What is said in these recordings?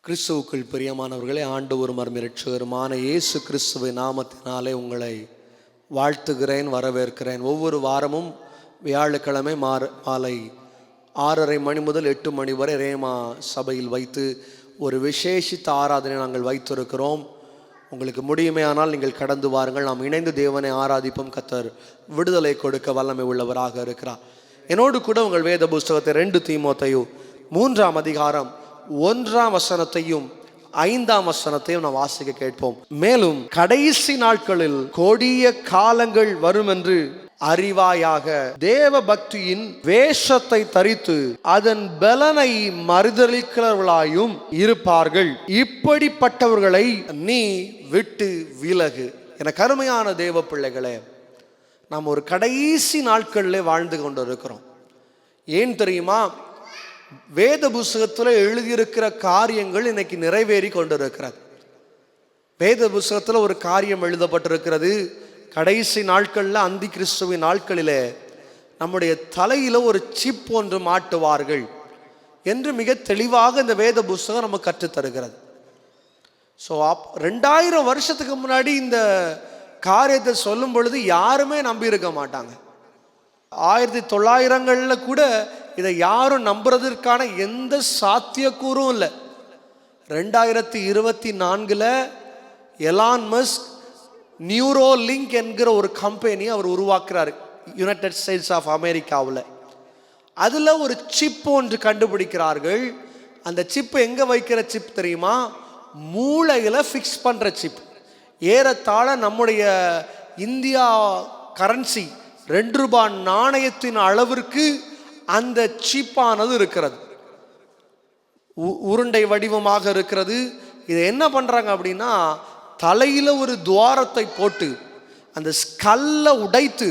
கிறிஸ்துவுக்குள் பிரியமானவர்களே, ஆண்டவரும் இரட்சகருமான இயேசு கிறிஸ்துவின் நாமத்தினாலே உங்களை வாழ்த்துகிறேன், வரவேற்கிறேன். ஒவ்வொரு வாரமும் வியாழக்கிழமை மாலை 6:30 மணி முதல் 8 மணி வரை ரேமா சபையில் வைத்து ஒரு விசேஷித்த ஆராதனை நாங்கள் வைத்திருக்கிறோம். உங்களுக்கு முடியுமேயானால் நீங்கள் கடந்து வாருங்கள். நாம் இணைந்து தேவனை ஆராதிப்போம். கர்த்தர் விடுதலை கொடுக்க வல்லமை உள்ளவராக இருக்கிறார். என்னோடு கூட உங்கள் வேத புஸ்தகத்தை 2 தீமோத்தேயு 3ஆம் அதிகாரம் 1ஆம் வசனத்தையும் 5ஆம் வசனத்தையும் நாம் வாசிக்க கேட்போம். மேலும் கடைசி நாட்களில் கொடிய காலங்கள் வரும் என்று அறிவாயாக, தேவ பக்தியின் வேஷத்தை தரித்து அதன் பலனை மறுதலிக்கிறவர்களாயும் இருப்பார்கள். இப்படிப்பட்டவர்களை நீ விட்டு விலகு. என கருமையான தேவ பிள்ளைகளே, நாம் ஒரு கடைசி நாட்களில் வாழ்ந்து கொண்டு இருக்கிறோம். ஏன் தெரியுமா? வேத புஸ்தகத்தில் எழுதியிருக்கிற காரியங்கள் இன்னைக்கு நிறைவேறி கொண்டிருக்கிறது. வேத புஸ்தகத்தில் ஒரு காரியம் எழுதப்பட்டிருக்கிறது. கடைசி நாட்களில், அந்தி கிறிஸ்துவின் நாட்களிலே நம்முடைய தலையில் ஒரு சிப் ஒன்று மாட்டுவார்கள் என்று மிக தெளிவாக இந்த வேத புஸ்தகம் நமக்கு கற்றுத்தருகிறது. ஸோ 2000 வருஷத்துக்கு முன்னாடி இந்த காரியத்தை சொல்லும் பொழுது யாருமே நம்பி இருக்க மாட்டாங்க. 1900களில் கூட இதை யாரும் நம்புறதற்கான எந்த சாத்தியக்கூறும் இல்லை. 2024 எலான் மஸ்க் நியூரோலிங்க் என்கிற ஒரு கம்பெனி அவர் உருவாக்குறாரு யுனைடெட் ஸ்டேட்ஸ் ஆஃப் அமெரிக்காவில். அதில் ஒரு சிப் ஒன்று கண்டுபிடிக்கிறார்கள். அந்த சிப்பு எங்கே வைக்கிற சிப் தெரியுமா? மூளையில் ஃபிக்ஸ் பண்ணுற சிப். ஏறத்தாழ நம்முடைய இந்தியா கரன்சி 2 ரூபாய் நாணயத்தின் அளவிற்கு அந்த சிப்பானது இருக்கிறது. உருண்டை வடிவமாக இருக்கிறது. இதை என்ன பண்ணுறாங்க அப்படின்னா, தலையில் ஒரு துவாரத்தை போட்டு அந்த ஸ்கல்லை உடைத்து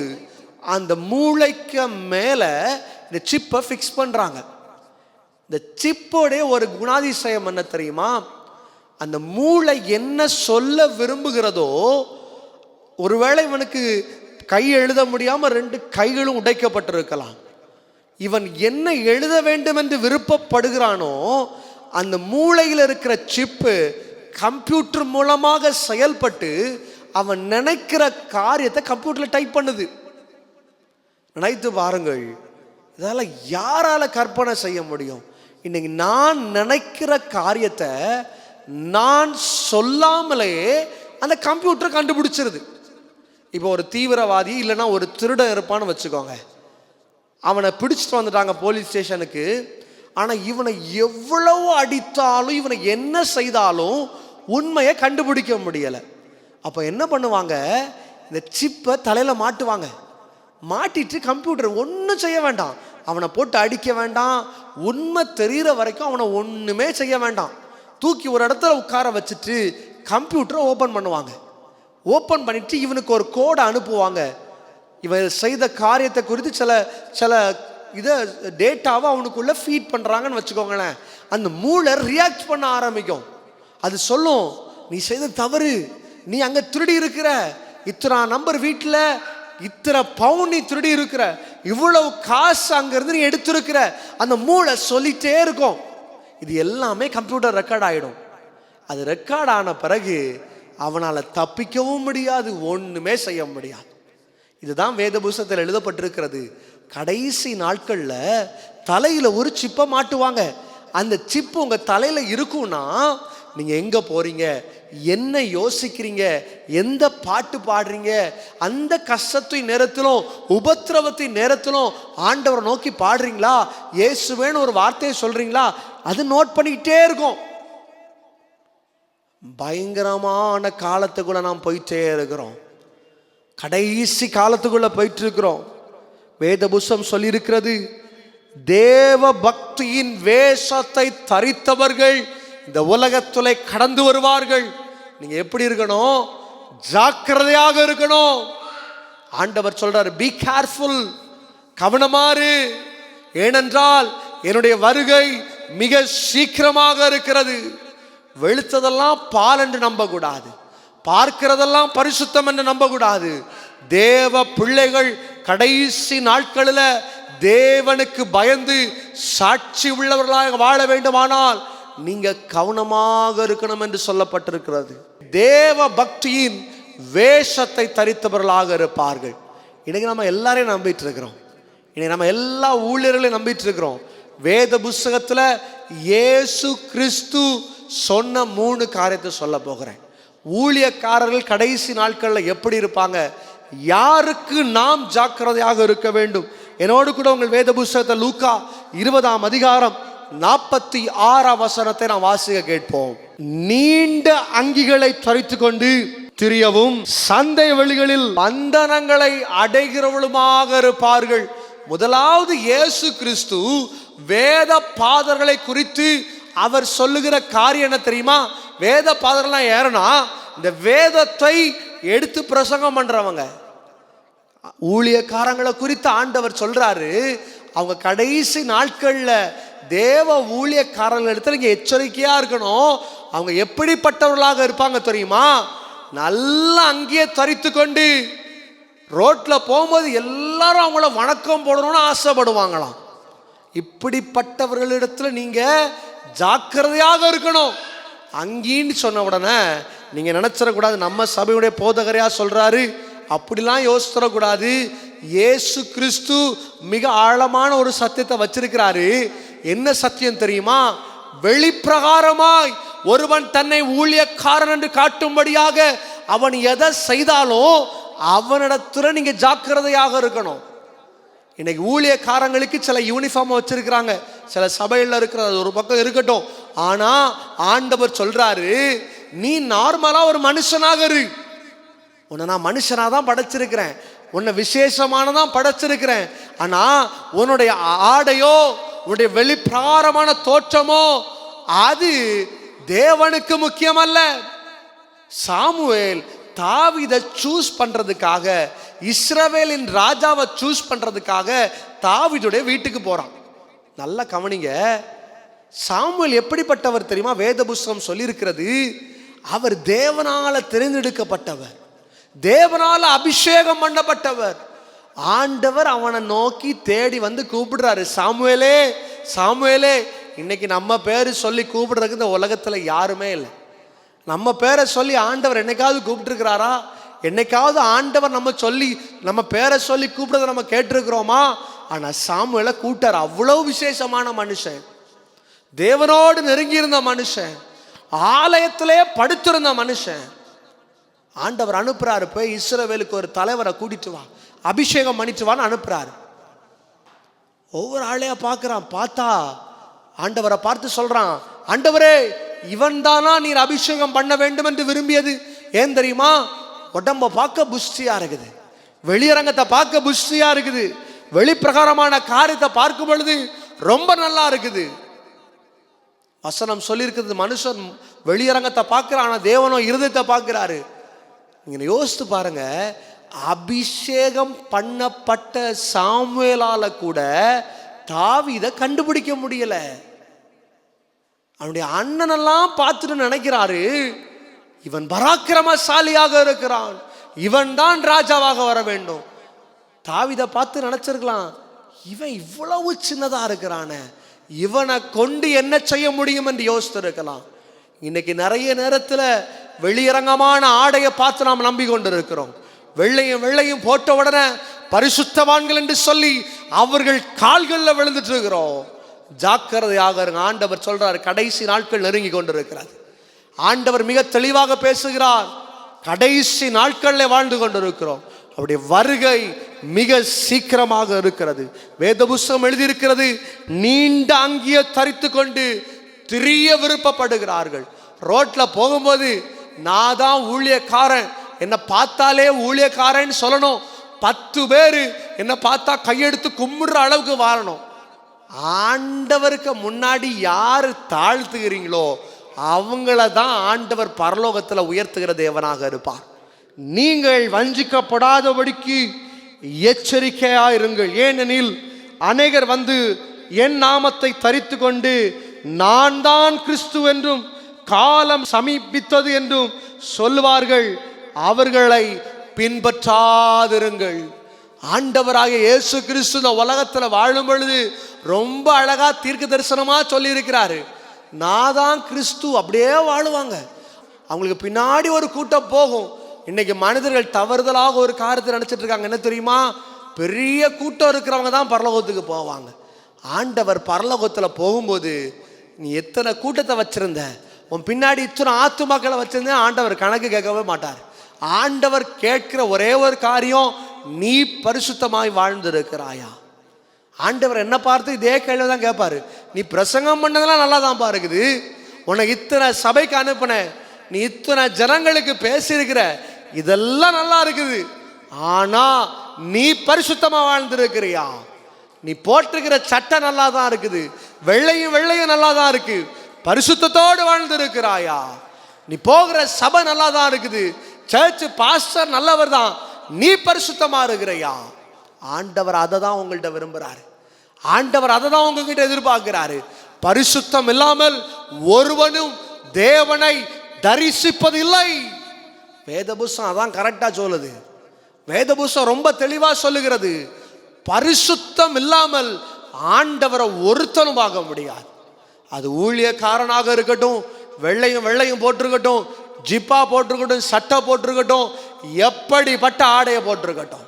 அந்த மூளைக்கு மேலே இந்த சிப்பை ஃபிக்ஸ் பண்ணுறாங்க. இந்த சிப்போடைய ஒரு குணாதிசயம் என்ன தெரியுமா? அந்த மூளை என்ன சொல்ல விரும்புகிறதோ, ஒருவேளை இவனுக்கு கை எழுத முடியாமல் 2 கைகளும் உடைக்கப்பட்டிருக்கலாம். இவன் என்ன எழுத வேண்டும் என்று விருப்பப்படுகிறானோ அந்த மூளையில் இருக்கிற சிப்பு கம்ப்யூட்டர் மூலமாக செயல்பட்டு அவன் நினைக்கிற காரியத்தை கம்ப்யூட்டரில் டைப் பண்ணுது. நினைத்து பாருங்கள், இதால் யாரால கற்பனை செய்ய முடியும்? இன்னைக்கு நான் நினைக்கிற காரியத்தை நான் சொல்லாமலேயே அந்த கம்ப்யூட்டர் கண்டுபிடிச்சிருது. இப்போ ஒரு தீவிரவாதி இல்லைன்னா ஒரு திருடன் இருப்பான்னு வச்சுக்கோங்க. அவனை பிடிச்சிட்டு வந்துட்டாங்க போலீஸ் ஸ்டேஷனுக்கு. ஆனால் இவனை எவ்வளவு அடித்தாலும், இவனை என்ன செய்தாலும் உண்மையை கண்டுபிடிக்க முடியலை. அப்போ என்ன பண்ணுவாங்க? இந்த சிப்பை தலையில் மாட்டுவாங்க. மாட்டிட்டு கம்ப்யூட்டர் ஒன்றும் செய்ய வேண்டாம், அவனை போட்டு அடிக்க வேண்டாம், உண்மை தெரிகிற வரைக்கும் அவனை ஒன்றுமே செய்ய வேண்டாம். தூக்கி ஒரு இடத்துல உட்கார வச்சுட்டு கம்ப்யூட்டரை ஓப்பன் பண்ணுவாங்க. ஓப்பன் பண்ணிட்டு இவனுக்கு ஒரு கோடை அனுப்புவாங்க. இவன் செய்த காரியத்தை குறித்து சில இதை டேட்டாவை அவனுக்குள்ள ஃபீட் பண்ணுறாங்கன்னு வச்சுக்கோங்களேன். அந்த மூளை ரியாக்ட் பண்ண ஆரம்பிக்கும். அது சொல்லும், நீ செய்த தவறு, நீ அங்கே திருடி இருக்கிற, இத்தனை நம்பர் வீட்டில் இத்தனை பவுன் நீ திருடி இருக்கிற, இவ்வளவு காசு அங்கேருந்து நீ எடுத்திருக்கிற. அந்த மூளை சொல்லிட்டே இருக்கும். இது எல்லாமே கம்ப்யூட்டர் ரெக்கார்ட் ஆகிடும். அது ரெக்கார்ட் ஆன பிறகு அவனால் தப்பிக்கவும் முடியாது, ஒன்றுமே செய்ய முடியாது. இதுதான் வேத புஸ்தகத்தில் எழுதப்பட்டிருக்கிறது. கடைசி நாட்களில் தலையில் ஒரு சிப்பை மாட்டுவாங்க. அந்த சிப்பு உங்கள் தலையில் இருக்குன்னா நீங்கள் எங்கே போகிறீங்க, என்ன யோசிக்கிறீங்க, எந்த பாட்டு பாடுறீங்க, அந்த கஷ்டத்தின் நேரத்திலும் உபத்திரவத்தின் நேரத்திலும் ஆண்டவரை நோக்கி பாடுறீங்களா, இயேசுவேன்னு ஒரு வார்த்தையை சொல்கிறீங்களா, அது நோட் பண்ணிக்கிட்டே இருக்கும். பயங்கரமான காலத்துக்குள்ள நாம் போயிட்டே இருக்கிறோம். கடைசி காலத்துக்குள்ள போயிட்டு இருக்கிறோம். வேத புஸ்தகம் சொல்லியிருக்கிறது, தேவ பக்தியின் வேஷத்தை தரித்தவர்கள் இந்த உலகத்திலே கடந்து வருவார்கள். நீங்க எப்படி இருக்கணும்? ஜாக்கிரதையாக இருக்கணும். ஆண்டவர் சொல்றார், பி கேர்ஃபுல், கவனமாறு, ஏனென்றால் என்னுடைய வருகை மிக சீக்கிரமாக இருக்கிறது. வெளுத்ததெல்லாம் பால் என்று நம்பக்கூடாது, பார்க்கிறதெல்லாம் பரிசுத்தம் என்று நம்பக்கூடாது. தேவ பிள்ளைகள் கடைசி நாட்களில் தேவனுக்கு பயந்து சாட்சி உள்ளவர்களாக வாழ வேண்டுமானால் நீங்க கவனமாக இருக்கணும் என்று சொல்லப்பட்டிருக்கிறது. தேவ பக்தியின் வேஷத்தை தரித்தவர்களாக இருப்பார்கள். இன்னைக்கு நம்ம எல்லாரையும் நம்பிட்டு இருக்கிறோம். இன்னைக்கு நம்ம எல்லா ஊழியர்களையும் நம்பிட்டு இருக்கிறோம். வேத புஸ்தகத்துல இயேசு கிறிஸ்து சொன்ன 3 காரியத்தை சொல்ல போகிறேன். ஊழியக்காரர்கள் கடைசி நாட்களில் எப்படி இருப்பாங்க, யாருக்கு நாம் ஜாக்கிரதையாக இருக்க வேண்டும். என்னோடு கூட உங்கள் வேத புஸ்தகத்தை லூக்கா 20ஆம் அதிகாரம் 46ஆம் வசனத்தை நாம் வாசிக்க கேட்போம். நீண்ட அங்கிகளை தரித்து கொண்டு திரியவும் சந்தை வெளிகளில் பந்தனங்களை அடைகிறவளுமாக இருப்பார்கள். முதலாவது இயேசு கிறிஸ்து வேத பாதர்களை குறித்து அவர் சொல்லுகிற காரியம் என்ன தெரியுமா? வேத பாதர்கள்லாம் ஏறனா இந்த வேதத்தை எடுத்து பிரசங்கம் பண்றவங்க ஊழியக்காரங்களை குறித்து ஆண்டவர் சொல்றாரு. அவங்க கடைசி நாட்கள்ல தேவ ஊழியக்காரர்கள் இடத்துல இங்க எச்சரிக்கையா இருக்கணும். அவங்க எப்படிப்பட்டவர்களாக இருப்பாங்க தெரியுமா? நல்லா அங்கேயே தரித்து கொண்டு ரோட்ல போகும்போது எல்லாரும் அவங்கள வணக்கம் போடணும்னு ஆசைப்படுவாங்களாம். இப்படிப்பட்டவர்களிடத்துல நீங்க ஜாக்கிரதையாக இருக்கணும். அங்கேன்னு சொன்ன உடனே நீங்க நினைச்சிடக்கூடாது நம்ம சபையுடைய போதகரையா சொல்றாரு, அப்படிலாம் யோசிச்சிடக்கூடாது. இயேசு கிறிஸ்து மிக ஆழமான ஒரு சத்தியத்தை வச்சிருக்கிறாரு. என்ன சத்தியம் தெரியுமா? வெளிப்பிரகாரமாய் ஒருவன் தன்னை ஊழியக்காரன் என்று காட்டும்படியாக அவன் எதை செய்தாலும் அவனிடத்துல நீங்க ஜாக்கிரதையாக இருக்கணும். இன்னைக்கு ஊழியக்காரங்களுக்கு சில யூனிஃபார்ம் வச்சிருக்கிறாங்க, சில சபையில் இருக்கிறது ஒரு பக்கம் இருக்கட்டும். ஆனா ஆண்டவர் சொல்றாரு, நீ நார்மலா ஒரு மனுஷனாக இரு. உன்னை நான் மனுஷனாக தான் படைச்சிருக்கிறேன், உன்னை விசேஷமானதான் படைச்சிருக்கிறேன். ஆனா உன்னுடைய ஆடையோ உன்னுடைய வெளிப்பிரகாரமான தோற்றமோ அது தேவனுக்கு முக்கியம் அல்ல. சாமுவேல் தாவீதை சூஸ் பண்றதுக்காக, இஸ்ரவேலின் ராஜாவை சூஸ் பண்றதுக்காக தாவீதுடைய வீட்டுக்கு போறான். நல்லா கவனிங்க, சாமுவேல் எப்படிப்பட்டவர் தெரியுமா? வேத புஸ்தகம் சொல்லியிருக்கிறது, அவர் தேவனால தெரிந்தெடுக்கப்பட்டவர், தேவனால அபிஷேகம் பண்ணப்பட்டவர். ஆண்டவர் அவனை நோக்கி தேடி வந்து கூப்பிடுறாரு, சாமுவேலே சாமுவேலே. இன்னைக்கு நம்ம பேரு சொல்லி கூப்பிடுறதுக்கு இந்த உலகத்துல யாருமே இல்லை. நம்ம பேரை சொல்லி ஆண்டவர் என்னைக்காவது கூப்பிட்டுருக்கிறாரா? என்னைக்காவது ஆண்டவர் நம்ம பேரை சொல்லி கூப்பிடுறத நம்ம கேட்டிருக்கிறோமா? ஆனா சாமுவேலை கூட்டார். அவ்வளவு விசேஷமான மனுஷன், தேவனோடு நெருங்கி இருந்த மனுஷன், ஆலயத்திலே படுத்திருந்த மனுஷன். ஆண்டவர் அனுப்புறாரு, போய் இஸ்ரவேலுக்கு ஒரு தலைவரை கூட்டிட்டு வா, அபிஷேகம் பண்ணிட்டு வான்னு அனுப்புறாரு. ஒவ்வொரு ஆளையா பார்க்கிறான். பார்த்தா ஆண்டவரை பார்த்து சொல்றான், ஆண்டவரே இவன் தானா நீர் அபிஷேகம் பண்ண வேண்டும் என்று விரும்பியது? ஏன் தெரியுமா? உடம்ப பார்க்க புஷ்டியா இருக்குது, வெளியரங்கத்தை பார்க்க புஷ்டியா இருக்குது, வெளிப்பிரகாரமான காரியத்தை பார்க்கும் பொழுது ரொம்ப நல்லா இருக்குது. வசனம் சொல்லியிருக்கிறது, மனுஷன் வெளியரங்கத்தை பார்க்கிறான், ஆனா தேவனோ இருதயத்தை பார்க்கிறாரு. நீங்க யோசித்து பாருங்க, அபிஷேகம் பண்ணப்பட்ட சாமுவேலால கூட தாவீதை கண்டுபிடிக்க முடியல. அவனுடைய அண்ணனெல்லாம் பார்த்துட்டு நினைக்கிறாரு, இவன் பராக்கிரமசாலியாக இருக்கிறான், இவன் தான் ராஜாவாக வர வேண்டும். தாவீதை பார்த்து நினைச்சிருக்கலாம், இவன் இவ்வளவு சின்னதா இருக்கிறானே, இவனை கொண்டு என்ன செய்ய முடியும் என்று யோசித்து இருக்கலாம். இன்னைக்கு நிறைய நேரத்தில் வெளியரங்கமான ஆடையை பார்த்து நாம் நம்பி கொண்டு இருக்கிறோம். வெள்ளையும் போட்ட உடனே பரிசுத்தவான்கள் என்று சொல்லி அவர்கள் கால்களில் விழுந்துட்டு இருக்கிறோம். ஜாக்கிரதையாக இருங்க. ஆண்டவர் சொல்றார், கடைசி நாட்கள் நெருங்கி கொண்டிருக்கிறது. ஆண்டவர் மிக தெளிவாக பேசுகிறார், கடைசி நாட்களில் வாழ்ந்து கொண்டிருக்கிறோம். அவருடைய வருகை மிக சீக்கிரமாக இருக்கிறது. வேத புஸ்தகம் எழுதியிருக்கிறது, நீண்ட அங்கியை தரித்து கொண்டு திரிய விருப்பப்படுகிறார்கள். ரோட்ல போகும்போது நான் தான் ஊழியக்காரன், என்னை பார்த்தாலே ஊழியக்காரன் சொல்லணும். 10 பேர் என்னை பார்த்தா கையெடுத்து கும்பிடுற அளவுக்கு வாழணும். ஆண்டவருக்கு முன்னாடி யாரு தாழ்த்துகிறீங்களோ அவங்கள தான் ஆண்டவர் பரலோகத்தில் உயர்த்துகிற தேவனாக இருப்பார். நீங்கள் வஞ்சிக்கப்படாதபடிக்கு எச்சரிக்கையா இருங்கள். ஏனெனில் அநேகர் வந்து என் நாமத்தை தரித்து கொண்டு நான் தான் கிறிஸ்து என்றும் காலம் சமீபித்தது என்றும் சொல்லுவார்கள், அவர்களை பின்பற்றாதிருங்கள். ஆண்டவராகிய இயேசு கிறிஸ்து இந்த உலகத்தில் வாழும் பொழுது ரொம்ப அழகா தீர்க்க தரிசனமா சொல்லி இருக்கிறாரு. நான் தான் கிறிஸ்து அப்படியே வாழுவாங்க. அவங்களுக்கு பின்னாடி ஒரு கூட்டம் போகும். இன்னைக்கு மனிதர்கள் தவறுதலாக ஒரு காரியத்தை நினைச்சிட்டு இருக்காங்க. என்ன தெரியுமா? பெரிய கூட்டம் இருக்கிறவங்க தான் பரலோகத்துக்கு போவாங்க. ஆண்டவர் பரலோகத்தில் போகும்போது நீ எத்தனை கூட்டத்தை வச்சிருந்த, உன் பின்னாடி இத்தனை ஆத்துமாக்களை வச்சிருந்த, ஆண்டவர் கணக்கு கேட்கவே மாட்டார். ஆண்டவர் கேட்கிற ஒரே ஒரு காரியம், நீ பரிசுத்தமாய் வாழ்ந்திருக்கிறாயா? ஆண்டவர் என்ன பார்த்து இதே கேள்வி தான் கேட்பாரு. நீ பிரசங்கம் பண்ணதெல்லாம் நல்லா தான் பாருக்குது, உனக்கு இத்தனை சபைக்கு அனுப்பின, நீ இத்தனை ஜனங்களுக்கு பேசியிருக்கிற, இதெல்லாம் நல்லா இருக்குது, ஆனா நீ பரிசுத்தமா வாழ்ந்திருக்கிறியா? நீ போட்டிருக்கிற சட்டை நல்லா தான் இருக்குது, வெள்ளையும் வெள்ளையும் நல்லா தான் இருக்கு, பரிசுத்தத்தோடு வாழ்ந்திருக்கிறாயா? நீ போகிற சபை நல்லா தான் இருக்குது, சர்ச் பாஸ்டர் நல்லவர் தான், நீ பரிசுத்தமா இருக்கிறையா? ஆண்டவர் அதை தான் உங்கள்கிட்ட விரும்புறாரு. ஆண்டவர் அதை தான் உங்ககிட்ட எதிர்பார்க்கிறாரு. பரிசுத்தம் இல்லாமல் ஒருவனும் தேவனை தரிசிப்பதில்லை. வேதபுஸ்தகம் அதான் கரெக்டா சொல்லுது. வேதபுஸ்தகம் ரொம்ப தெளிவா சொல்லுகிறது, பரிசுத்தம் இல்லாமல் ஆண்டவரை ஒருத்தனும் பார்க்க முடியாது. அது ஊழியக்காரனாக இருக்கட்டும், வெள்ளையும் வெள்ளையும் போட்டிருக்கட்டும், ஜிப்பா போட்டிருக்கட்டும், சட்டை போட்டிருக்கட்டும், எப்படிப்பட்ட ஆடையை போட்டிருக்கட்டும்,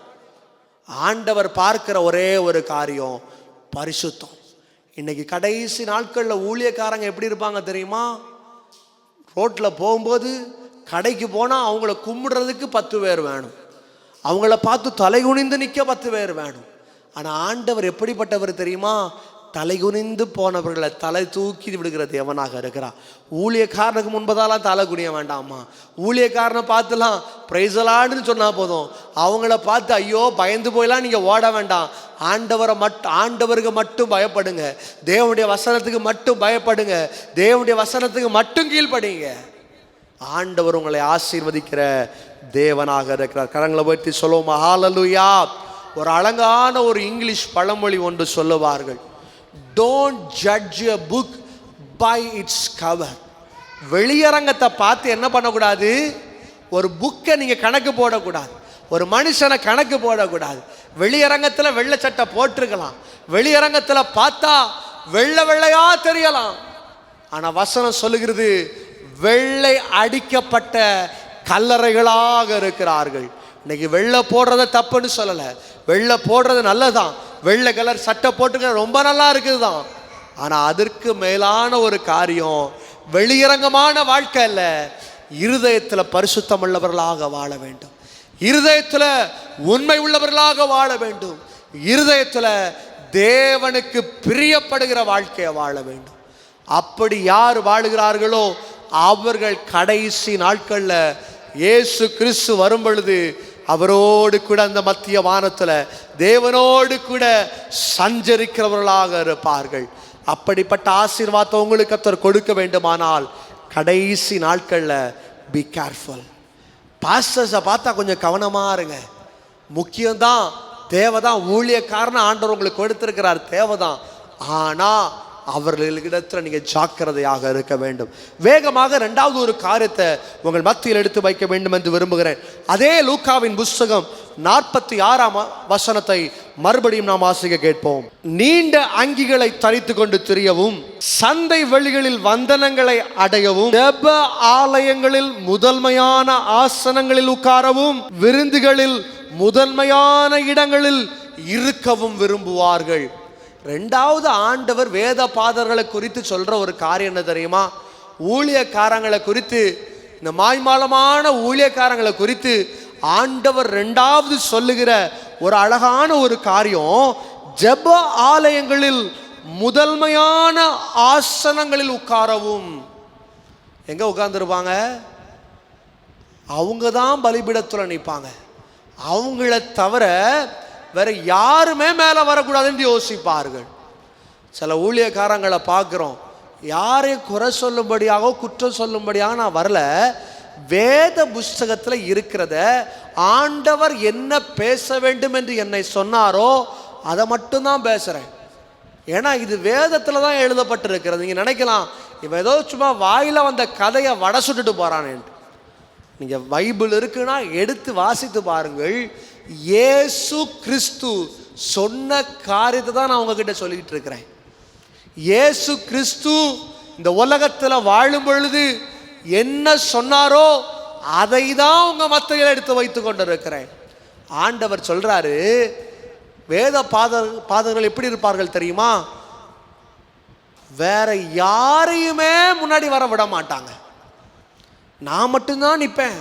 ஆண்டவர் பார்க்கிற ஒரே ஒரு காரியம் பரிசுத்தம். இன்னைக்கு கடைசி நாட்களில் ஊழியக்காரங்க எப்படி இருப்பாங்க தெரியுமா? ரோட்டில் போகும்போது, கடைக்கு போனால் அவங்கள கும்பிடுறதுக்கு 10 பேர் வேணும், அவங்கள பார்த்து தலை குனிந்து நிற்க 10 பேர் வேணும். ஆனால் ஆண்டவர் எப்படிப்பட்டவர் தெரியுமா? தலை குனிந்து போனவர்களை தலை தூக்கி விடுகிற தேவனாக இருக்கிறார். ஊழியக்காரனுக்கு முன்பதாலாம் தலை குனிய வேண்டாமா? ஊழியக்காரனை பார்த்துலாம் பிரைசலான்னு சொன்னால் போதும். அவங்கள பார்த்து ஐயோ பயந்து போயெல்லாம் நீங்கள் ஓட வேண்டாம். ஆண்டவருக்கு மட்டும் பயப்படுங்க, தேவனுடைய வசனத்துக்கு மட்டும் பயப்படுங்க, தேவனுடைய வசனத்துக்கு மட்டும் கீழ்ப்படிங்க. ஆண்டவர் உங்களை ஆசீர்வதிக்கிற தேவனாக இருக்கிறார். கரங்களை உயர்த்தி சொல்லுவோமா? ஹல்லேலூயா. ஒரு அழகான ஒரு இங்கிலீஷ் பழமொழி ஒன்று சொல்லுவார்கள், don't judge a book by its cover. வெளியரங்கத்தை பார்த்து என்ன பண்ணக்கூடாது? ஒரு புக்கை நீங்கள் கணக்கு போடக்கூடாது, ஒரு மனுஷனை கணக்கு போடக்கூடாது. வெளியரங்கத்தில் வெள்ளை சட்டை போட்டிருக்கலாம், வெளியரங்கத்தில் பார்த்தா வெள்ளை வெள்ளையா தெரியலாம், ஆனால் வசனம் சொல்லுகிறது வெள்ளை அடிக்கப்பட்ட கல்லறைகளாக இருக்கிறார்கள். இன்னைக்கு வெள்ளை போடுறத தப்புன்னு சொல்லலை, வெள்ளை போடுறது நல்லதான், வெள்ளை கலர் சட்டை போட்டுக்க ரொம்ப நல்லா இருக்குது தான். ஆனால் அதற்கு மேலான ஒரு காரியம் வெளியரங்கமான வாழ்க்கை அல்ல, இருதயத்தில் பரிசுத்தம் உள்ளவர்களாக வாழ வேண்டும், இருதயத்தில் உண்மை உள்ளவர்களாக வாழ வேண்டும், இருதயத்தில் தேவனுக்கு பிரியப்படுகிற வாழ்க்கையை வாழ வேண்டும். அப்படி யார் வாழுகிறார்களோ அவர்கள் கடைசி நாட்களில் இயேசு கிறிஸ்து வரும் பொழுது அவரோடு கூட அந்த மத்திய வானத்தில் தேவனோடு கூட சஞ்சரிக்கிறவர்களாக இருப்பார்கள். அப்படிப்பட்ட ஆசீர்வாதத்தை உங்களுக்கு கர்த்தர் கொடுக்க வேண்டுமானால் கடைசி நாட்களில் பி கேர்ஃபுல். பாஸ்டர்ஸை பார்த்தா கொஞ்சம் கவனமாக இருங்க. முக்கியம்தான், தேவைதான், ஊழியக்காரன ஆண்டவர் உங்களுக்கு கொடுத்திருக்கிறார், தேவைதான். ஆனால் அவர்களிடத்தில் நீங்கள் ஜாக்கிரதையாக இருக்க வேண்டும். வேகமாக 2வது ஒரு காரியத்தை உங்கள் மத்தியில் எடுத்து வைக்க வேண்டும் என்று விரும்புகிறேன். அதே லூக்காவின் புஸ்தகம் 46ஆம் வசனத்தை மறுபடியும் நாம் வாசிக்க கேட்போம். நீண்ட அங்கிகளை தரித்து கொண்டு திரியவும், சந்தை வெளிகளில் வந்தனங்களை அடையவும், ஜெப ஆலயங்களில் முதன்மையான ஆசனங்களில் உட்காரவும், விருந்துகளில் முதன்மையான இடங்களில் இருக்கவும் விரும்புவார்கள். 2வது ஆண்டவர் வேத பாதர்களை குறித்து சொல்ற ஒரு காரியம் என்ன தெரியுமா? ஊழியக்காரங்களை குறித்து, இந்த மாய்மாலமான ஊழியக்காரங்களை குறித்து ஆண்டவர் 2வது சொல்லுகிற ஒரு அழகான ஒரு காரியம், ஜெப ஆலயங்களில் முதன்மையான ஆசனங்களில் உட்காரவும். எங்க உட்கார்ந்துருப்பாங்க? அவங்க தான் பலிபீடத்தில் நிற்பாங்க. அவங்கள தவிர வேற யாருமே மேலே வரக்கூடாதுன்னு யோசிப்பார்கள். சில ஊழியக்காரங்களை பார்க்குறோம், யாரையும் குறை சொல்லும்படியாக குற்றம் சொல்லும்படியாக நான் வரல, வேத புஸ்தகத்தில் இருக்கிறத ஆண்டவர் என்ன பேச வேண்டும் என்று என்னை சொன்னாரோ அதை மட்டும்தான் பேசுகிறேன். ஏன்னா இது வேதத்தில் தான் எழுதப்பட்டிருக்கிறது. நீங்கள் நினைக்கலாம் இவன் ஏதோ சும்மா வாயில் வந்த கதையை வடை சுட்டுட்டு போகிறானேன்ட்டு. நீங்கள் பைபிள் இருக்குன்னா எடுத்து வாசித்து பாருங்கள். இயேசு கிறிஸ்து சொன்ன காரியத்தை தான் நான் உங்ககிட்ட சொல்லிக்கிட்டு இருக்கிறேன். இயேசு கிறிஸ்து இந்த உலகத்துல வாழும் பொழுது என்ன சொன்னாரோ அதை தான் உங்க மத்தியில் எடுத்து வைத்து கொண்டிருக்கிறேன். ஆண்டவர் சொல்றாரு, வேத பாதகர்கள் எப்படி இருப்பார்கள் தெரியுமா? வேற யாரையுமே முன்னாடி வர விட மாட்டாங்க. நான் மட்டும்தான் நிற்பேன்,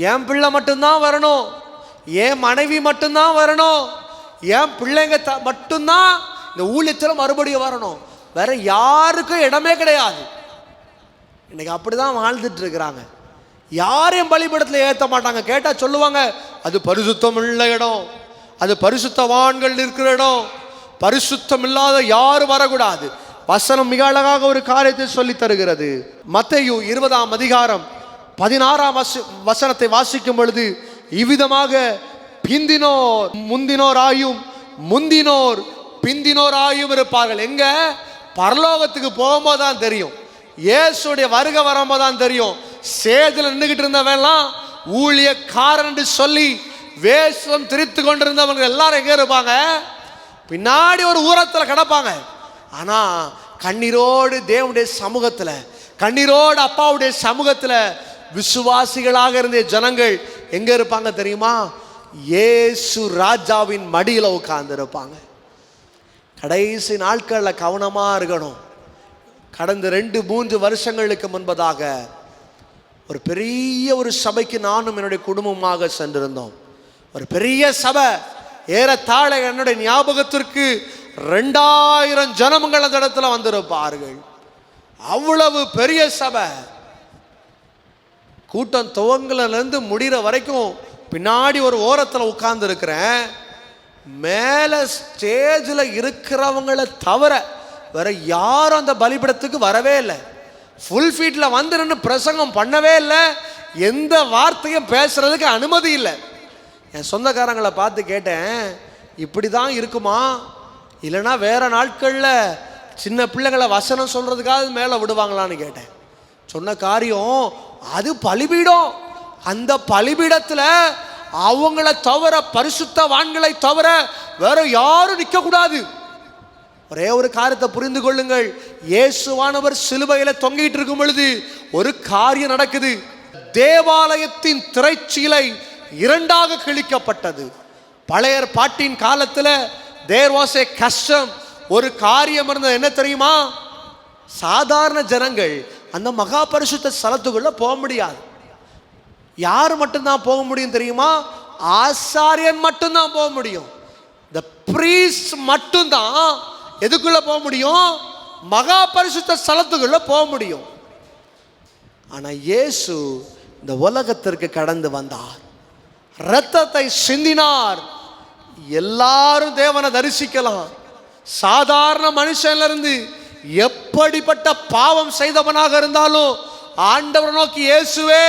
என் பிள்ளை மட்டும்தான் வரணும், என் மனைவி மட்டும்தான் வரணும், என் பிள்ளைங்க மட்டும்தான் இந்த ஊழியத்தில் மறுபடியும் வரணும், வேற யாருக்கும் இடமே கிடையாது. இன்னைக்கு அப்படிதான் வாழ்ந்துட்டு இருக்கிறாங்க. யாரையும் பலிபீடத்தில் ஏற்ற மாட்டாங்க. கேட்டால் சொல்லுவாங்க, அது பரிசுத்தம் உள்ள இடம், அது பரிசுத்தவான்கள் இருக்கிற இடம், பரிசுத்தம் இல்லாத யாரும் வரக்கூடாது. வசனம் மிக அழகாக ஒரு காரியத்தை சொல்லி தருகிறது. மத்தேயு 20ஆம் அதிகாரம் 16ஆம் வசனத்தை வாசிக்கும் பொழுது இவ்விதமாக பிந்தினோர் முந்தினோராயும் முந்தினோர் பிந்தினோராயும் இருப்பார்கள். எங்க? பரலோகத்துக்கு போகும்போது தான் தெரியும், இயேசுடைய வருகை வரும்போது தான் தெரியும். சேதில் நின்றுகிட்டு இருந்தவெல்லாம் ஊழியக்காரன் என்று சொல்லி வேஷம் திரித்து கொண்டிருந்தவங்க எல்லாரும் எங்க இருப்பாங்க? பின்னாடி ஒரு ஊரத்தில் கிடப்பாங்க. ஆனா கண்ணீரோடு தேவனுடைய சமூகத்துல, கண்ணீரோடு அப்பாவுடைய சமூகத்துல விசுவாசிகளாக இருந்த ஜனங்கள் எங்க இருப்பாங்க தெரியுமா? இயேசு ராஜாவின் மடியில உட்கார்ந்து இருப்பாங்க. கடைசி நாட்களில் கவனமா இருக்கணும். கடந்த 2-3 வருஷங்களுக்கு முன்பதாக ஒரு பெரிய ஒரு சபைக்கு நானும் என்னுடைய குடும்பமாக சென்றிருந்தோம். ஒரு பெரிய சபை, ஏறத்தாழ என்னுடைய ஞாபகத்திற்கு 2000 ஜனங்கள் அந்த இடத்துல வந்திருப்பார்கள். அவ்வளவு பெரிய சபை. கூட்டம் துவங்கலிருந்து முடிகிற வரைக்கும் பின்னாடி ஒரு ஓரத்தில் உட்கார்ந்து இருக்கிறேன். மேலே ஸ்டேஜில் இருக்கிறவங்களை தவிர வேற யாரும் அந்த பலிபீடத்துக்கு வரவே இல்லை. ஃபுல் ஃபீட்டில் வந்து நின்று பிரசங்கம் பண்ணவே இல்லை. எந்த வார்த்தையும் பேசுறதுக்கு அனுமதி இல்லை. என் சொந்தக்காரங்களை பார்த்து கேட்டேன், இப்படி தான் இருக்குமா, இல்லைனா வேற நாட்களில் சின்ன பிள்ளைங்களை வசனம் சொல்றதுக்காக மேலே விடுவாங்களான்னு கேட்டேன். சொன்ன காரியம், அது பலிபீடம். அந்த பலிபீடத்தில் அவங்கள தவிர, பரிசுத்தவான்களை தவிர வேற யாரும் நிற்க கூடாது. ஒரே ஒரு காரியத்தை புரிந்து கொள்ளுங்கள், இயேசுவானவர் சிலுவையில் தொங்கிட்டு இருக்கும் பொழுது ஒரு காரியம் நடக்குது. தேவாலயத்தின் திரைச்சீலை 2ஆக கிழிக்கப்பட்டது. பழைய பாட்டின் காலத்தில் there was a custom, ஒரு காரியம் இருந்தது. என்ன தெரியுமா? சாதாரண ஜனங்கள் அந்த மகா பரிசுத்த ஸ்தலத்துக்குள்ள போக முடியாது. யார் மட்டும்தான் போக முடியும் தெரியுமா? ஆசாரியன் மட்டும்தான் போக முடியும். the priest மட்டும்தான் எதுக்குள்ள போக முடியும்? மகா பரிசுத்த ஸ்தலத்துக்குள்ள போக முடியும். ஆனா இயேசு இந்த உலகத்திற்கு கடந்து வந்தார், இரத்தத்தை சிந்தினார். எல்லாரும் தேவனை தரிசிக்கலாம். சாதாரண மனுஷன்ல இருந்து எப்படிப்பட்ட பாவம் செய்தவனாக இருந்தாலும் ஆண்டவர் நோக்கி, இயேசுவே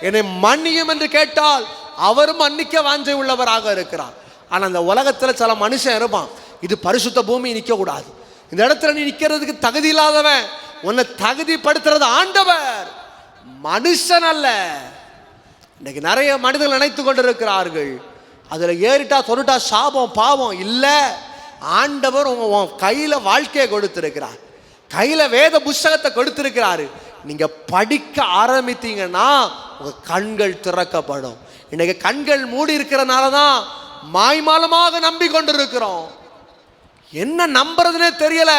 என்னை மன்னியும் என்று கேட்டால் அவர் மன்னிக்க வாஞ்சை உள்ளவராக இருக்கிறார். ஆனா அந்த உலகத்துல சில மனுஷன் இருப்பான், இது பரிசுத்த பூமி, நிற்க கூடாது, இந்த இடத்துல நீ நிற்கிறதுக்கு தகுதி இல்லாதவன், உன்னை தகுதிப்படுத்துறது ஆண்டவர், மனுஷன் அல்ல. இன்னைக்கு நிறைய மனிதர்கள் நினைத்து கொண்டிருக்கிறார்கள், அதுல ஏறிட்டா தொருட்டா சாபம் பாவம் இல்லை. ஆண்டவர் உங்க கையில வாழ்க்கையை கொடுத்திருக்கிறார், கையில வேத புஸ்தகத்தை கொடுத்திருக்கிறாரு. நீங்க படிக்க ஆரம்பித்தீங்கன்னா உங்க கண்கள் திறக்கப்படும். இன்னைக்கு கண்கள் மூடி இருக்கிறனால தான் மாய்மாலமாக நம்பி கொண்டிருக்கிறோம். என்ன நம்புறதுனே தெரியல.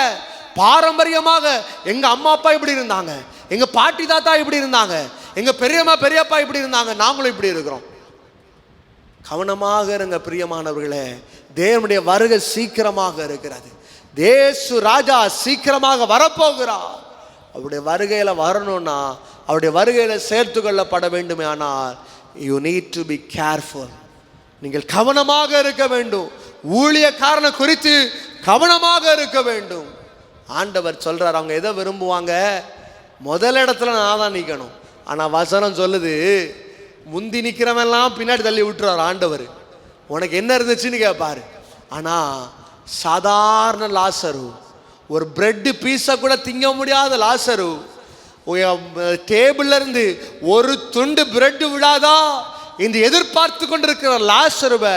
பாரம்பரியமாக எங்க அம்மா அப்பா இப்படி இருந்தாங்க, எங்க பாட்டி தாத்தா இப்படி இருந்தாங்க, எங்க பெரியம்மா பெரியப்பா இப்படி இருந்தாங்க, நாங்களும் இப்படி இருக்கிறோம். கவனமாக இருங்க பிரியமானவர்களே, தேவனுடைய வருகை சீக்கிரமாக இருக்கிறது. இயேசு ராஜா சீக்கிரமாக வரப்போகிறார். அவருடைய வருகையில வரணும்னா, அவருடைய வருகையில சேர்த்து கொள்ளப்பட வேண்டுமே, ஆனால் you need to be careful. நீங்கள் கவனமாக இருக்க வேண்டும். ஊழியக்காரனை குறித்து கவனமாக இருக்க வேண்டும். ஆண்டவர் சொல்றார், அவங்க எதை விரும்புவாங்க? முதல் இடத்துல நான் தான் நிற்கணும். ஆனா வசனம் சொல்லுது, முந்தி நிற்கிறவெல்லாம் பின்னாடி தள்ளி விட்டுறார் ஆண்டவர். உனக்கு என்ன இருந்துச்சுன்னு கேட்பாரு. ஆனா சாதாரண லாசரு, ஒரு பிரெட் பீஸை கூட திங்க முடியாத லாசரு, டேபிள்ல இருந்து ஒரு துண்டு பிரெட் விடாதா என்று எதிர்பார்த்து கொண்டிருக்கிற லாசருவை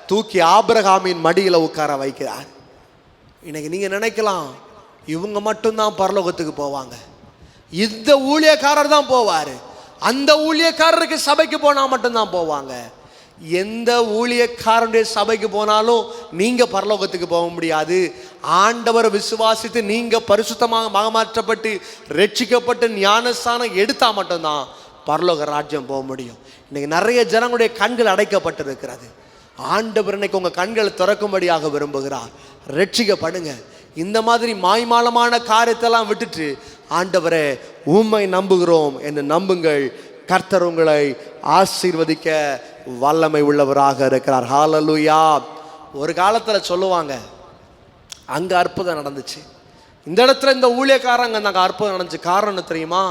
தூக்கி ஆபிரகாமின் மடியில உட்கார வைக்கிறார். இன்னைக்கு நீங்க நினைக்கலாம், இவங்க மட்டும்தான் பரலோகத்துக்கு போவாங்க. இந்த ஊழியக்காரர் தான் போவார். அந்த ஊழியக்காரருக்கு சபைக்கு போனால் மட்டும்தான் போவாங்க. எந்த ஊழியக்காரனுடைய சபைக்கு போனாலும் நீங்க பரலோகத்துக்கு போக முடியாது. ஆண்டவரை விசுவாசித்து நீங்க பரிசுத்தமாக மகமாற்றப்பட்டு ரட்சிக்கப்பட்டு ஞானஸ்தானம் எடுத்தா மட்டும்தான் பரலோக ராஜ்யம் போக முடியும். இன்னைக்கு நிறைய ஜனங்களுடைய கண்கள் அடைக்கப்பட்டிருக்கிறது. ஆண்டவர் இன்னைக்கு உங்க கண்களை திறக்கும்படியாக விரும்புகிறார். ரட்சிக்கப்படுங்க. இந்த மாதிரி மாய்மாலமான காரியத்தெல்லாம் விட்டுட்டு ஆண்டவரே உம்மை நம்புகிறோம் என்று நம்புங்கள். கர்த்தர் உங்களை ஆசீர்வதிக்க வல்லமை உள்ளவராக இருக்கிறார். ஹல்லேலூயா. ஒரு காலத்தில் சொல்லுவாங்க, அங்கே அற்புதம் நடந்துச்சு, இந்த இடத்துல இந்த ஊழியக்காரங்க அங்கே அற்புதம் நடந்துச்சு. காரணம் தெரியுமா?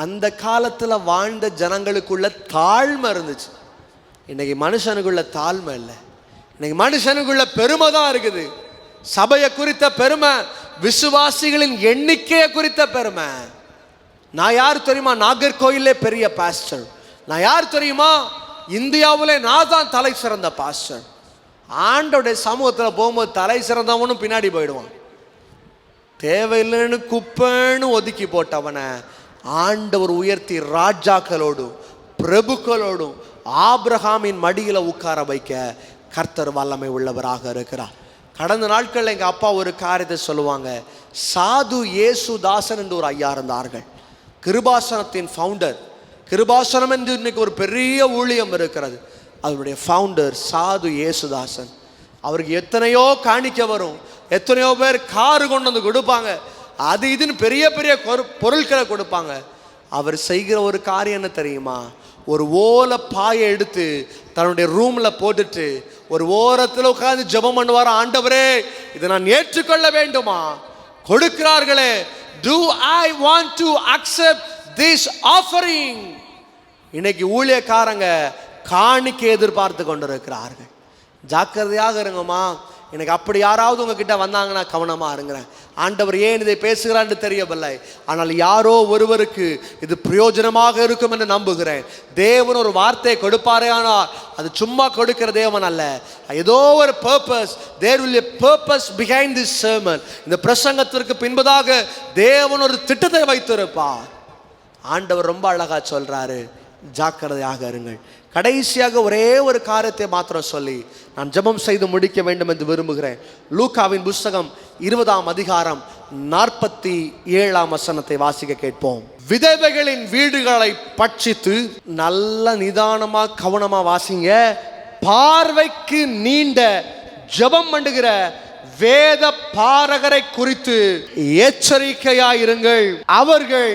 அந்த காலத்தில் வாழ்ந்த ஜனங்களுக்குள்ள தாழ்மை இருந்துச்சு. இன்னைக்கு மனுஷனுக்குள்ள தாழ்மை இல்லை. இன்னைக்கு மனுஷனுக்குள்ள பெருமை தான் இருக்குது. சபையை குறித்த பெருமை, விசுவாசிகளின் எண்ணிக்கையை குறித்த பெருமை. நான் யார் தெரியுமா? நாகர்கோயிலே பெரிய பாஸ்டர். நான் யார் தெரியுமா? இந்தியாவிலே நான் தான் தலை சிறந்த பாஸ்டர். ஆண்டோடைய சமூகத்தில் போகும்போது தலை சிறந்தவனும் பின்னாடி போயிடுவான். தேவையில்லைன்னு குப்பைன்னு ஒதுக்கி போட்டவனை ஆண்டவர் உயர்த்தி ராஜாக்களோடும் பிரபுக்களோடும் ஆபிரகாமின் மடியில உட்கார வைக்க கர்த்தர் வல்லமை உள்ளவராக இருக்கிறார். கடந்த நாட்களில் எங்கள் அப்பா ஒரு காரியத்தை சொல்லுவாங்க. சாது ஏசுதாசன் என்று ஒரு ஐயா இருந்தார்கள். கிருபாசனத்தின் ஃபவுண்டர். கிருபாசனம் என்று இன்னைக்கு ஒரு பெரிய ஊழியம் இருக்கிறது. அதனுடைய ஃபவுண்டர் சாது ஏசுதாசன். அவருக்கு எத்தனையோ காணிக்க வரும், எத்தனையோ பேர் காரு கொண்டு வந்து கொடுப்பாங்க, அது இதுன்னு பெரிய பெரிய பொருட்களை கொடுப்பாங்க. அவர் செய்கிற ஒரு காரியம் என்ன தெரியுமா? ஒரு ஓலை பாயை எடுத்து தன்னுடைய ரூம்ல போட்டுட்டு ஒரு ஓரத்தில் உட்கார்ந்து ஜெபம் பண்ணுவார். ஆண்டவரே, இதை நான் ஏற்றுக்கொள்ள வேண்டுமா? கொடுக்கிறார்களே, do I want to accept this offering? இன்னைக்கு ஊழியக்காரங்க காணிக்கை எதிர்பார்த்து கொண்டிருக்கிறார்கள். ஜாக்கிரதையாக இருங்கம்மா. எனக்கு அப்படி யாராவது உங்ககிட்ட வந்தாங்கன்னா கவனமா இருங்கிறேன். ஆண்டவர் ஏன் இதை பேசுகிறான்னு தெரியவில்லை, ஆனால் யாரோ ஒருவருக்கு இது பிரயோஜனமாக இருக்கும் என்று நம்புகிறேன். தேவன் ஒரு வார்த்தையை கொடுப்பாரே, ஆனால் அது சும்மா கொடுக்கிற தேவன் அல்ல. ஏதோ ஒரு purpose, there will be a purpose behind this sermon. இந்த பிரசங்கத்திற்கு பின்பதாக தேவன் ஒரு திட்டத்தை வைத்திருப்பார். ஆண்டவர் ரொம்ப அழகா சொல்றாரு, ஜாக்கிரதையாக இருங்கள். கடைசியாக ஒரே ஒரு காரியத்தை மாத்திரம் சொல்லி நான் ஜெபம் செய்து முடிக்க வேண்டும் என்று விரும்புகிறேன். லூக்காவின் புஸ்தகம் 20ஆம் அதிகாரம் 47ஆம் வசனத்தை வாசிக்க கேட்போம். விதவைகளின் வீடுகளை பட்சித்து, நல்ல நிதானமா கவனமா வாசிங்க. பார்வைக்கு நீண்ட ஜெபம் பண்ணுகிற வேத பாரகரை குறித்து எச்சரிக்கையாயிருங்கள், அவர்கள்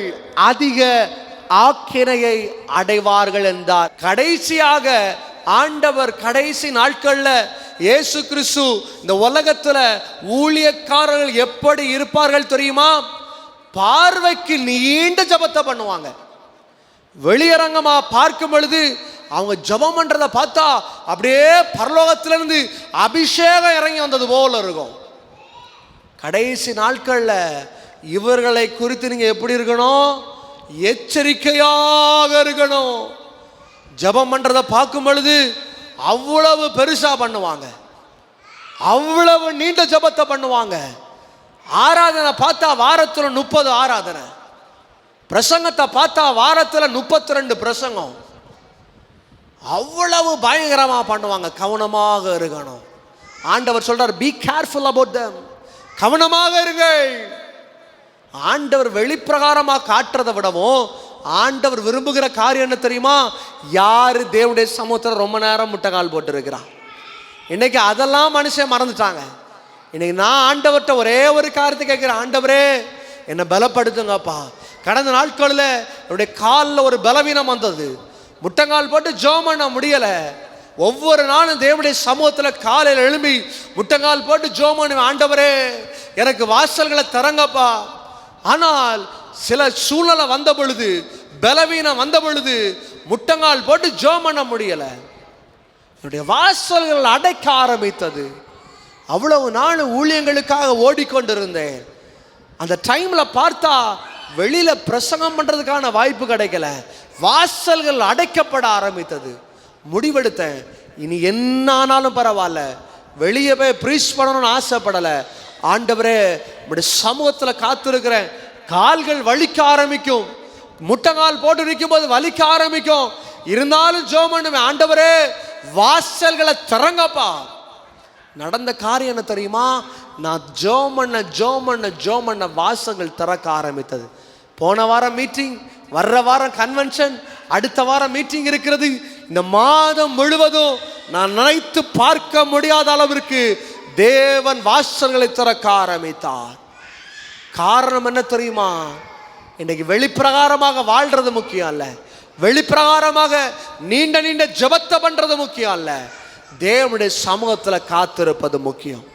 அதிக ஆக்கினையை அடைவார்கள் என்றார். கடைசியாக ஆண்டவர் கடைசி நாட்கள்ல இயேசு கிறிஸ்து இந்த உலகத்துல ஊழியக்காரர்கள் எப்படி இருப்பார்கள் தெரியுமா? பார்வைக்கு நீண்ட ஜெபத்தை பண்ணுவாங்க. வெளியரங்கமா பார்க்கும் பொழுது அவங்க ஜெபம் பண்றத பார்த்தா அப்படியே பரலோகத்திலிருந்து அபிஷேகம் இறங்கி வந்தது போல இருக்கும். கடைசி நாட்கள்ல இவர்களை குறித்து நீங்க எப்படி இருக்கணும்? எச்சரிக்கையாக இருக்கணும். ஜெபம் பண்றத பார்க்கும் பொழுது அவ்வளவு பெருசா பண்ணுவாங்க, அவ்வளவு நீண்ட ஜெபத்தை பண்ணுவாங்க. ஆராதனை பார்த்தா வாரத்தில் 30 ஆராதனை, பிரசங்கத்தை பார்த்தா வாரத்தில் 32 பிரசங்கம். அவ்வளவு பயங்கரமா பண்ணுவாங்க. கவனமாக இருக்கணும். ஆண்டவர் சொல்றார், பி கேர்ஃபுல் அபவுட் them. கவனமாக இருங்கள். ஆண்டவர் வெளிப்பிரகாரமாக காட்டுறதை விடவும் ஆண்டவர் விரும்புகிற காரியம் என்ன தெரியுமா? யாரு தேவனுடைய சமூகத்தில் ரொம்ப நேரம் முட்டைக்கால் போட்டு இருக்கிறான். இன்னைக்கு அதெல்லாம் மனுஷன் மறந்துட்டாங்க. இன்னைக்கு நான் ஆண்டவர்கிட்ட ஒரே ஒரு காரியத்தை கேட்கிறேன், ஆண்டவரே என்னை பலப்படுத்துங்கப்பா. கடந்த நாட்களில் என்னுடைய காலில் ஒரு பலவீனம் வந்தது, முட்டங்கால் போட்டு ஜெபம் பண்ண முடியலை. ஒவ்வொரு நாளும் தேவனுடைய சமூகத்தில் காலையில் எழும்பி முட்டங்கால் போட்டு ஜெபம் பண்ணுவேன், ஆண்டவரே எனக்கு வாசல்களை தரங்கப்பா. ஆனால் சில சூழ்நிலை வந்த பொழுது, பலவீனம் வந்த பொழுது முட்டங்கால் போட்டு ஜெபம் பண்ண முடியல. என்னுடைய வாசல்கள் அடைக்க ஆரம்பித்தது. அவ்வளவு நாள் ஊழியங்களுக்காக ஓடிக்கொண்டிருந்தேன். அந்த டைம்ல பார்த்தா வெளியில பிரசங்கம் பண்றதுக்கான வாய்ப்பு கிடைக்கல. வாசல்கள் அடைக்கப்பட ஆரம்பித்தது. முடிவெடுத்தேன், இனி என்ன ஆனாலும் பரவாயில்ல, வெளியே போய் ப்ரீச் பண்ணணும்னு ஆசைப்படலை. ஆண்டவரே உம்முடைய சமூகத்தில் காத்திருக்கிறேன், கால்கள் வலிக்க ஆரம்பிக்கும், முட்டங்கால் போட்டு நிற்கும் போது வலிக்க ஆரம்பிக்கும். இருந்தாலும் ஜெபம் பண்ணுவேன், ஆண்டவரே வாசல்களை திறங்கப்பா. நடந்த காரியம் என்ன தெரியுமா? நான் ஜெபம் பண்ண வாசல்கள் திறக்க ஆரம்பித்தது. போன வாரம் மீட்டிங், வர்ற வாரம் கன்வென்ஷன், அடுத்த வாரம் மீட்டிங் இருக்கிறது. இந்த மாதம் முழுவதும் நான் நினைத்து பார்க்க முடியாத அளவிற்கு தேவன் வாசல்களை திறக்க ஆரம்பித்தார். காரணம் என்ன தெரியுமா? இன்னைக்கு வெளிப்பிரகாரமாக வாழ்றது முக்கியம் அல்ல, வெளிப்பிரகாரமாக நீண்ட நீண்ட ஜெபத்தை பண்றது முக்கியம் அல்ல, தேவனுடைய சமூகத்தில் காத்திருப்பது முக்கியம்.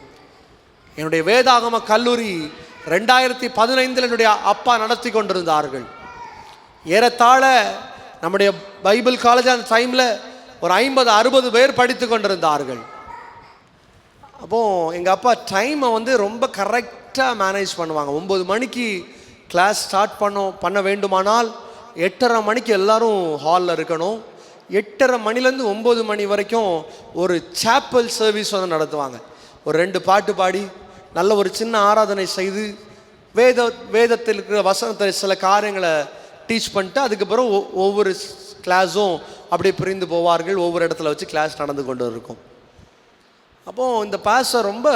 என்னுடைய வேதாகம கல்லூரி 2015 என்னுடைய அப்பா நடத்தி கொண்டிருந்தார்கள். ஏறத்தாழ நம்முடைய பைபிள் காலேஜ் அந்த டைமில் ஒரு 50-60 பேர் படித்து கொண்டிருந்தார்கள். அப்போது எங்கள் அப்பா டைமை ரொம்ப கரெக்டாக மேனேஜ் பண்ணுவாங்க. 9 மணிக்கு கிளாஸ் ஸ்டார்ட் பண்ண வேண்டுமானால் 8:30 மணிக்கு எல்லோரும் ஹாலில் இருக்கணும். 8:30 மணிலேருந்து 9 மணி வரைக்கும் ஒரு சாப்பல் சர்வீஸ் நடத்துவாங்க. ஒரு 2 பாட்டு பாடி நல்ல ஒரு சின்ன ஆராதனை செய்து வேதத்தில் இருக்கிற வசனத்தை சில காரியங்களை டீச் பண்ணிட்டு அதுக்கப்புறம் ஒவ்வொரு கிளாஸும் அப்படியே பிரிந்து போவார்கள். ஒவ்வொரு இடத்துல வச்சு கிளாஸ் நடந்து கொண்டு இருக்கும். அப்போது இந்த பாஸ்டர் ரொம்ப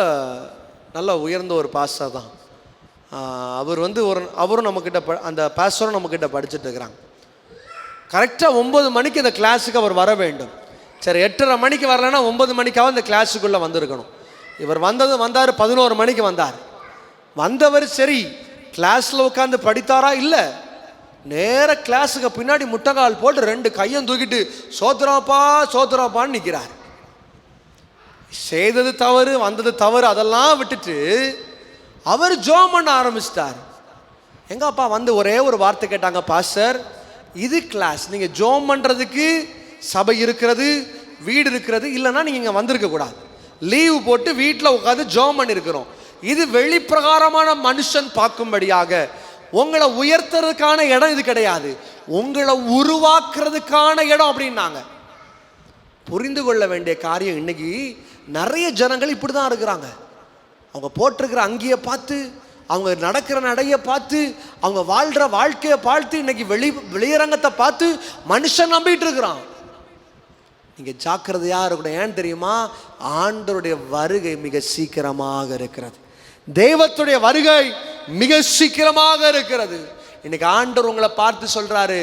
நல்ல உயர்ந்த ஒரு பாஸ்டர் தான். அவர் அவரும் நம்மக்கிட்ட அந்த பாஸ்டரும் நம்மக்கிட்ட படிச்சுட்டு இருக்கிறாங்க. கரெக்டாக 9 மணிக்கு இந்த கிளாஸுக்கு அவர் வர வேண்டும். சரி, 8:30 மணிக்கு வரலைன்னா 9 மணிக்காக இந்த கிளாஸுக்குள்ளே வந்திருக்கணும். இவர் வந்தார் 11 மணிக்கு வந்தார். வந்தவர் சரி கிளாஸில் உட்காந்து படித்தாரா? இல்லை, நேர கிளாஸுக்கு பின்னாடி முட்டங்கால் போட்டு 2 கையும் தூக்கிட்டு சோதராப்பான்னு நிற்கிறார். செய்தது தவறு, வந்தது தவறு, அதெல்லாம் விட்டுட்டு அவர் ஜெபம் பண்ண ஆரம்பிச்சிட்டார். எங்க அப்பா ஒரே ஒரு வார்த்தை கேட்டாங்க, பாஸ்டர் இது கிளாஸ், நீங்கள் ஜெபம் பண்ணுறதுக்கு சபை இருக்கிறது, வீடு இருக்கிறது, இல்லைன்னா நீங்கள் இங்கே வந்திருக்க கூடாது. லீவு போட்டு வீட்டில் உட்காந்து ஜெபம் பண்ணியிருக்கிறோம். இது வெளிப்பிரகாரமான மனுஷன் பார்க்கும்படியாக உங்களை உயர்த்துறதுக்கான இடம் இது கிடையாது, உங்களை உருவாக்குறதுக்கான இடம் அப்படின்னாங்க. புரிந்து கொள்ள வேண்டிய காரியம், இன்னைக்கு நிறைய ஜனங்கள் இப்படி தான் இருக்கிறாங்க. அவங்க போட்டிருக்கிற அங்கேயே பார்த்து, அவங்க நடக்கிற நடையை பார்த்து, அவங்க வாழ்கிற வாழ்க்கையை பார்த்து, இன்னைக்கு வெளியரங்கத்தை பார்த்து மனுஷன் நம்பிட்டு இருக்கிறான். நீங்கள் ஜாக்கிரதையாக இருக்கணும். ஏன்னு தெரியுமா? ஆண்டவருடைய வருகை மிக சீக்கிரமாக இருக்கிறது. தெய்வத்துடைய வருகை மிக சீக்கிரமாக இருக்கிறது. இன்னைக்கு ஆண்டவர் உங்களை பார்த்து சொல்றாரு,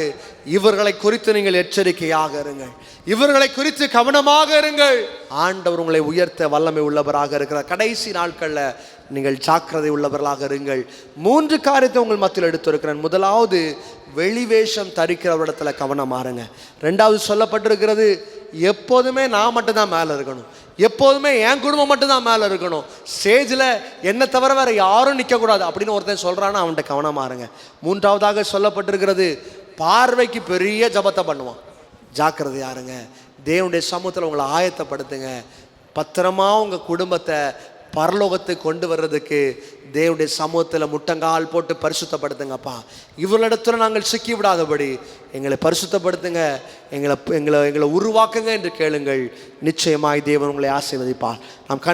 இவர்களை குறித்து நீங்கள் எச்சரிக்கையாக இருங்கள், இவர்களை குறித்து கவனமாக இருங்கள். ஆண்டவர் உங்களை உயர்த்த வல்லமை உள்ளவராக இருக்கிறார். கடைசி நாட்களில் நீங்கள் ஜாக்கிரதை உள்ளவர்களாக இருங்கள். 3 காரியத்தை உங்கள் மத்தியில் எடுத்திருக்கிறேன். முதலாவது, வெளிவேஷம் தரிக்கிறவரிடத்துல கவனமாக இருங்க. 2வது சொல்லப்பட்டிருக்கிறது, எப்போதுமே நான் மட்டும்தான் மேலே இருக்கணும், எப்போதுமே என் குடும்பம் மட்டும்தான் மேலே இருக்கணும், ஸ்டேஜில் என்னை தவிர வேறு யாரும் நிற்கக்கூடாது அப்படின்னு ஒருத்தன் சொல்கிறான்னா அவன்கிட்ட கவனமாக இருங்க. 3வதாக சொல்லப்பட்டிருக்கிறது, பார்வைக்கு பெரிய ஜபத்தை பண்ணுவான். ஜாக்கிரதையா இருங்க. தேவனுடைய சமூகத்தில் உங்களை ஆயத்தப்படுத்துங்க. பத்திரமா உங்கள் குடும்பத்தை பரலோகத்தை கொண்டு வர்றதுக்கு தேவனுடைய சமூகத்தில் முட்டங்கால் போட்டு பரிசுத்தப்படுத்துங்கப்பா. இவர்களிடத்துல நாங்கள் சிக்கி விடாதபடி எங்களை பரிசுத்தப்படுத்துங்க, எங்களை உருவாக்குங்க என்று கேளுங்கள். நிச்சயமாய் தேவன் உங்களை ஆசீர்வதிப்பார். நாம்